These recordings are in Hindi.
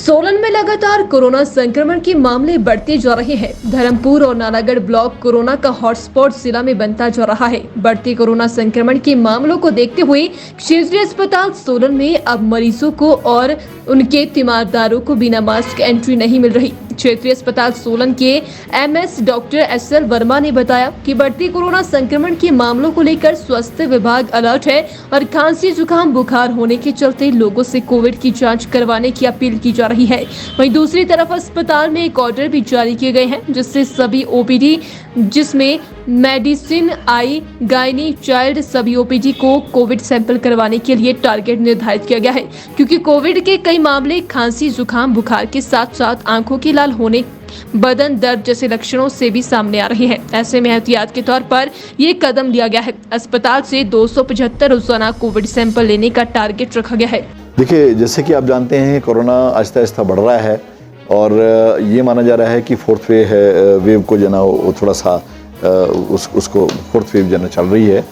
सोलन में लगातार कोरोना संक्रमण के मामले बढ़ते जा रहे हैं। धर्मपुर और नालागढ़ ब्लॉक कोरोना का हॉटस्पॉट जिला में बनता जा रहा है। बढ़ते कोरोना संक्रमण के मामलों को देखते हुए क्षेत्रीय अस्पताल सोलन में अब मरीजों को और उनके तीमारदारों को बिना मास्क एंट्री नहीं मिल रही। क्षेत्रीय अस्पताल सोलन के एमएस डॉक्टर एसएल वर्मा ने बताया कि बढ़ती कोरोना संक्रमण के मामलों को लेकर स्वास्थ्य विभाग अलर्ट है और खांसी जुकाम बुखार होने के चलते लोगों से कोविड की जांच करवाने की अपील की जा रही है। वहीं दूसरी तरफ अस्पताल में एक ऑर्डर भी जारी किए गए हैं जिससे सभी ओपीडी जिसमें मेडिसिन, आई, गायनी, चाइल्ड सभी ओपीडी को कोविड सैंपल करवाने के लिए टारगेट निर्धारित किया गया है, क्योंकि कोविड के कई मामले खांसी जुकाम बुखार के साथ साथ आंखों के लाल होने, बदन दर्द जैसे लक्षणों से भी सामने आ रहे हैं। ऐसे में एहतियात के तौर पर ये कदम लिया गया है। अस्पताल से 275 रोजाना कोविड सैंपल लेने का टारगेट रखा गया है। देखिए, जैसे कि आप जानते हैं कोरोना आहिस्ता आहिस्ता बढ़ रहा है और ये माना जा रहा है कि फोर्थ वेव को जो ना वो थोड़ा सा उसको फोर्थ वेव जो ना चल रही है।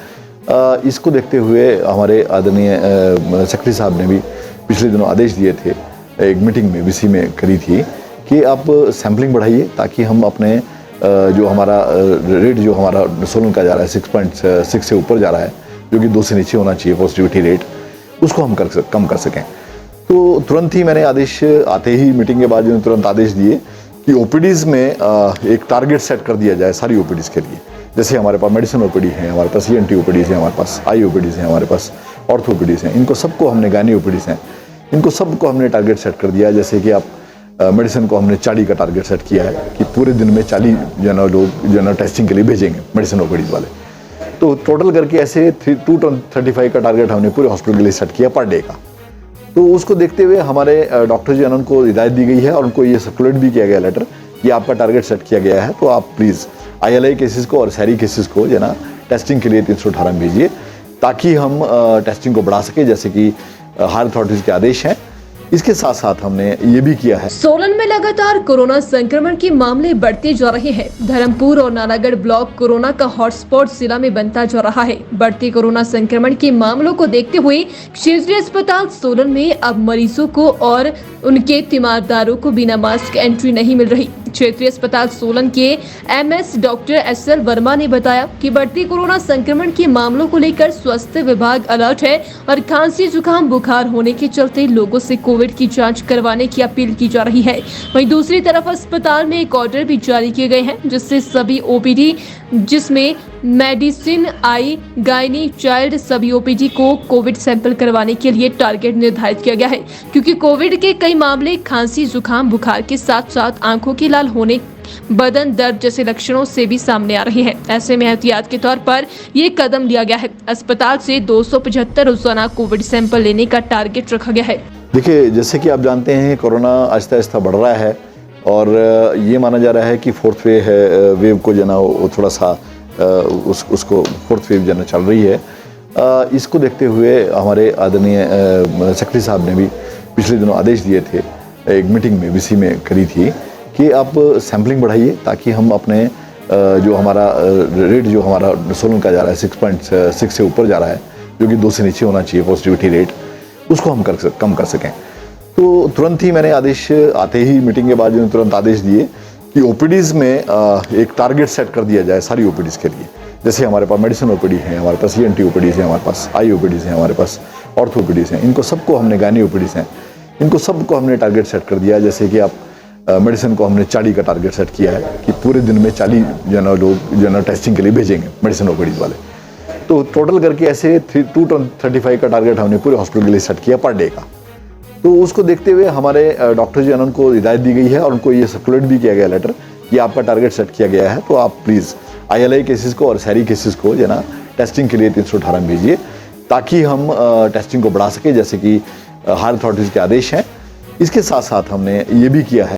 इसको देखते हुए हमारे आदरणीय सेक्रेटरी साहब ने भी पिछले दिनों आदेश दिए थे, एक मीटिंग में बीसी में करी थी कि आप सैम्पलिंग बढ़ाइए ताकि हम अपने जो हमारा रेट जो हमारा सोलन का जा रहा है 6.6 से ऊपर जा रहा है, जो कि 2 से नीचे होना चाहिए पॉजिटिविटी रेट, उसको हम कम कर सकें। तो तुरंत ही मैंने आदेश आते ही मीटिंग के बाद तुरंत आदेश दिए कि ओपीडीज़ में एक टारगेट सेट कर दिया जाए सारी ओपीडीज़ के लिए। जैसे हमारे पास मेडिसिन ओपीडी है, हमारे पास ईएनटी ओपीडीज़ है, हमारे पास आई ओपीडीज़ है, हमारे पास ऑर्थो ओपीडीज़ हैं, इनको सबको हमने गायनी ओपीडीज़ हैं, इनको सबको हमने टारगेट सेट कर दिया। जैसे कि आप मेडिसिन को हमने 40 का टारगेट सेट किया है कि पूरे दिन में 40 लोग टेस्टिंग के लिए भेजेंगे मेडिसिन ओपीडीज़ वाले। तो टोटल करके ऐसे 235 का टारगेट हमने पूरे हॉस्पिटल के लिए सेट किया पर डे का। तो उसको देखते हुए हमारे डॉक्टर जी उनको हिदायत दी गई है और उनको ये सर्कुलेट भी किया गया लेटर कि आपका टारगेट सेट किया गया है, तो आप प्लीज़ ILI केसेस को और शहरी केसेस को जो ना टेस्टिंग के लिए 318 भेजिए ताकि हम टेस्टिंग को बढ़ा सके, जैसे कि हायर अथॉरिटीज़ के आदेश हैं। इसके साथ साथ हमने ये भी किया है। सोलन में लगातार कोरोना संक्रमण के मामले बढ़ते जा रहे हैं। धर्मपुर और नालागढ़ ब्लॉक कोरोना का हॉटस्पॉट जिला में बनता जा रहा है। बढ़ते कोरोना संक्रमण के मामलों को देखते हुए क्षेत्रीय अस्पताल सोलन में अब मरीजों को और उनके तीमारदारों को बिना मास्क एंट्री नहीं मिल रही। क्षेत्रीय अस्पताल सोलन के एमएस डॉक्टर एसएल वर्मा ने बताया कि बढ़ती कोरोना संक्रमण के मामलों को लेकर स्वास्थ्य विभाग अलर्ट है और खांसी जुकाम बुखार होने के चलते लोगों से कोविड की जांच करवाने की अपील की जा रही है। वहीं दूसरी तरफ अस्पताल में एक ऑर्डर भी जारी किए गए हैं जिससे सभी ओपीडी जिसमें मेडिसिन, आई, गायनी, चाइल्ड सभी ओपीडी को कोविड सैंपल करवाने के लिए टारगेट निर्धारित किया गया है, क्योंकि कोविड के कई मामले खांसी जुकाम बुखार के साथ साथ आंखों के लाल होने, बदन दर्द जैसे लक्षणों से भी सामने आ रहे हैं। ऐसे में एहतियात के तौर पर ये कदम लिया गया है। अस्पताल से 275 रोजाना कोविड सैंपल लेने का टारगेट रखा गया है। देखिए, जैसे कि आप जानते हैं कोरोना आहिस्ता आहिस्ता बढ़ रहा है और ये माना जा रहा है कि फोर्थ वेव को जो ना वो थोड़ा सा उसको फोर्थ वेव जो ना चल रही है। इसको देखते हुए हमारे आदरणीय सेक्रेटरी साहब ने भी पिछले दिनों आदेश दिए थे, एक मीटिंग में बीसी में करी थी कि आप सैम्पलिंग बढ़ाइए ताकि हम अपने जो हमारा रेट जो हमारा सोलन का जा रहा है 6.6 से ऊपर जा रहा है, जो कि 2 से नीचे होना चाहिए पॉजिटिविटी रेट, उसको हम कम कर सकें। तो तुरंत ही मैंने आदेश आते ही मीटिंग के बाद तुरंत आदेश दिए कि ओपीडीज़ में एक टारगेट सेट कर दिया जाए सारी ओपीडीज़ के लिए। जैसे हमारे पास मेडिसिन ओपीडी है, हमारे पास ईएनटी ओपीडीज़ है, हमारे पास आई ओपीडीज़ हैं, हमारे पास ऑर्थो ओपीडीज़ हैं, इनको सबको हमने गायनी ओपीडीज़ हैं, इनको सबको हमने टारगेट सेट कर दिया। जैसे कि आप मेडिसिन को हमने 40 का टारगेट सेट किया है कि पूरे दिन में 40 लोग टेस्टिंग के लिए भेजेंगे मेडिसिन ओपीडीज़ वाले। तो टोटल करके ऐसे 235 का टारगेट हमने पूरे हॉस्पिटल के लिए सेट किया पर डे का। तो उसको देखते हुए हमारे डॉक्टर जी उनको हिदायत दी गई है और उनको ये सर्कुलेट भी किया गया लेटर कि आपका टारगेट सेट किया गया है, तो आप प्लीज़ ILI केसेस को और शहरी केसेस को जो ना टेस्टिंग के लिए 318 भेजिए ताकि हम टेस्टिंग को बढ़ा सके, जैसे कि हायर अथॉरिटीज़ के आदेश हैं। इसके साथ साथ हमने ये भी किया है।